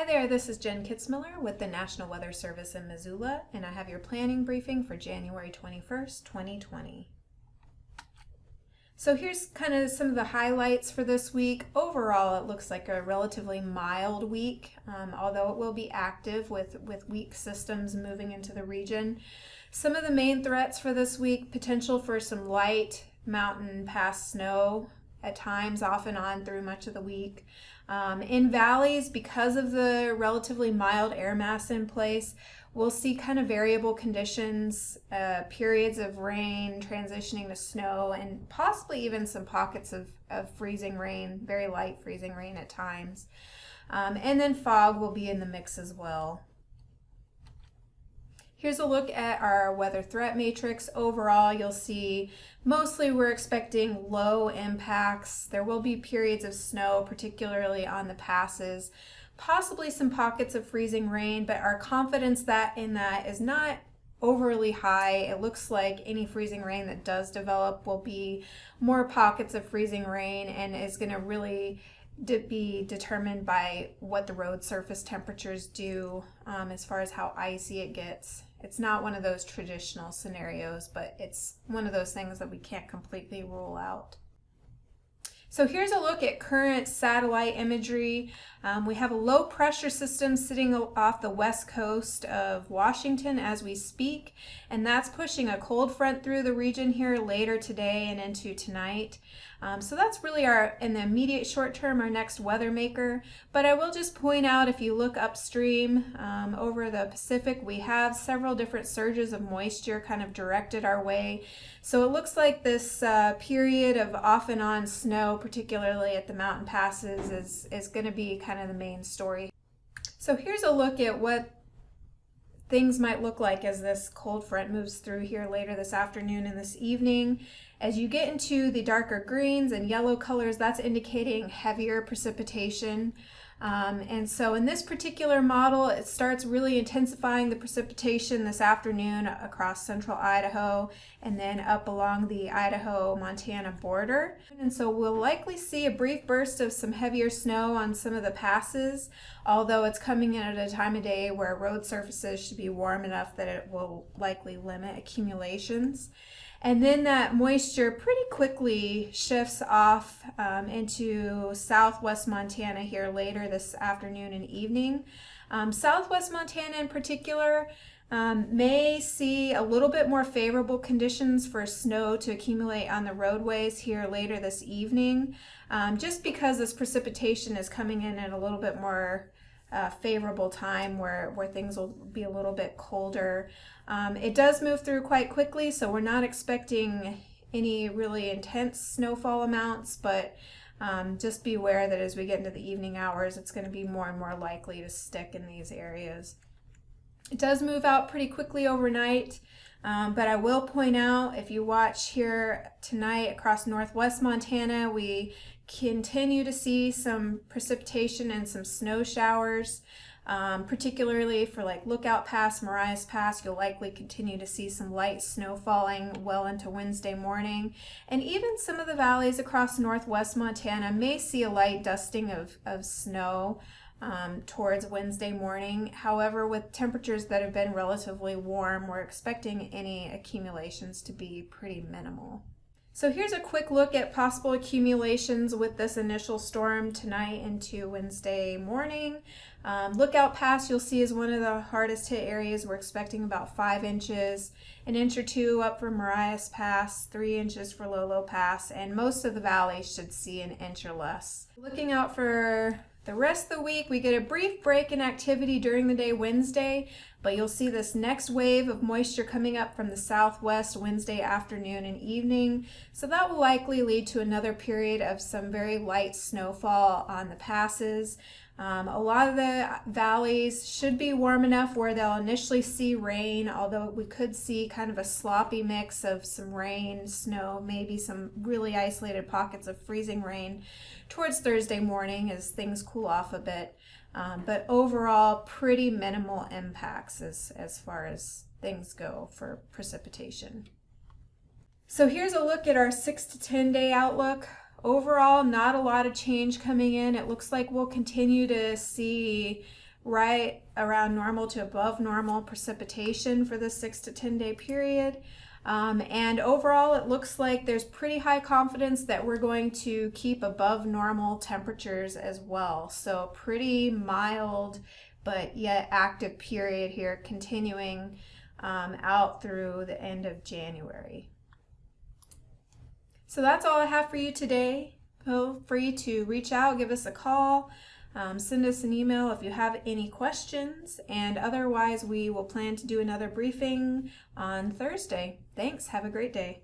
Hi there, this is Jen Kitzmiller with the National Weather Service in Missoula, and I have your planning briefing for January 21st, 2020. So here's kind of some of the highlights for this week. Overall, it looks like a relatively mild week, although it will be active with weak systems moving into the region. Some of the main threats for this week: potential for some light mountain pass snow at times, off and on through much of the week. In valleys, because of the relatively mild air mass in place, we'll see kind of variable conditions, periods of rain transitioning to snow, and possibly even some pockets of freezing rain, very light freezing rain at times. And then fog will be in the mix as well. Here's a look at our weather threat matrix. Overall, you'll see mostly we're expecting low impacts. There will be periods of snow, particularly on the passes, possibly some pockets of freezing rain, but our confidence in that is not overly high. It looks like any freezing rain that does develop will be more pockets of freezing rain and is going to really be determined by what the road surface temperatures do as far as how icy it gets. It's not one of those traditional scenarios, but it's one of those things that we can't completely rule out. So here's a look at current satellite imagery. We have a low pressure system sitting off the west coast of Washington as we speak, and that's pushing a cold front through the region here later today and into tonight. So that's really in the immediate short term, our next weather maker. But I will just point out, if you look upstream over the Pacific, we have several different surges of moisture kind of directed our way. So it looks like this period of off and on snow, particularly at the mountain passes, is going to be kind of the main story. So here's a look at what things might look like as this cold front moves through here later this afternoon and this evening. As you get into the darker greens and yellow colors, that's indicating heavier precipitation. And so in this particular model, it starts really intensifying the precipitation this afternoon across central Idaho and then up along the Idaho-Montana border. And so we'll likely see a brief burst of some heavier snow on some of the passes, although it's coming in at a time of day where road surfaces should be warm enough that it will likely limit accumulations. And then that moisture pretty quickly shifts off into southwest Montana here later this afternoon and evening. Southwest Montana in particular may see a little bit more favorable conditions for snow to accumulate on the roadways here later this evening, just because this precipitation is coming in at a little bit more favorable time where things will be a little bit colder. It does move through quite quickly, so we're not expecting any really intense snowfall amounts, but just be aware that as we get into the evening hours, it's going to be more and more likely to stick in these areas. It does move out pretty quickly overnight, but I will point out, if you watch here tonight across northwest Montana, we continue to see some precipitation and some snow showers, particularly for like Lookout Pass, Marias Pass. You'll likely continue to see some light snow falling well into Wednesday morning. And even some of the valleys across northwest Montana may see a light dusting of snow towards Wednesday morning. However, with temperatures that have been relatively warm, we're expecting any accumulations to be pretty minimal. So here's a quick look at possible accumulations with this initial storm tonight into Wednesday morning. Lookout Pass, you'll see, is one of the hardest hit areas. We're expecting about 5 inches, an inch or two up for Marias Pass, 3 inches for Lolo Pass, and most of the valley should see an inch or less. Looking out for the rest of the week, we get a brief break in activity during the day Wednesday, but you'll see this next wave of moisture coming up from the southwest Wednesday afternoon and evening. So that will likely lead to another period of some very light snowfall on the passes. A lot of the valleys should be warm enough where they'll initially see rain, although we could see kind of a sloppy mix of some rain, snow, maybe some really isolated pockets of freezing rain towards Thursday morning as things cool off a bit. But overall, pretty minimal impacts as far as things go for precipitation. So here's a look at our 6 to 10 day outlook. Overall, not a lot of change coming in. It looks like we'll continue to see right around normal to above normal precipitation for the 6 to 10 day period. And overall, it looks like there's pretty high confidence that we're going to keep above normal temperatures as well. So pretty mild, but yet active period here continuing out through the end of January. So that's all I have for you today. Feel free to reach out, give us a call, send us an email if you have any questions, and otherwise we will plan to do another briefing on Thursday. Thanks. Have a great day.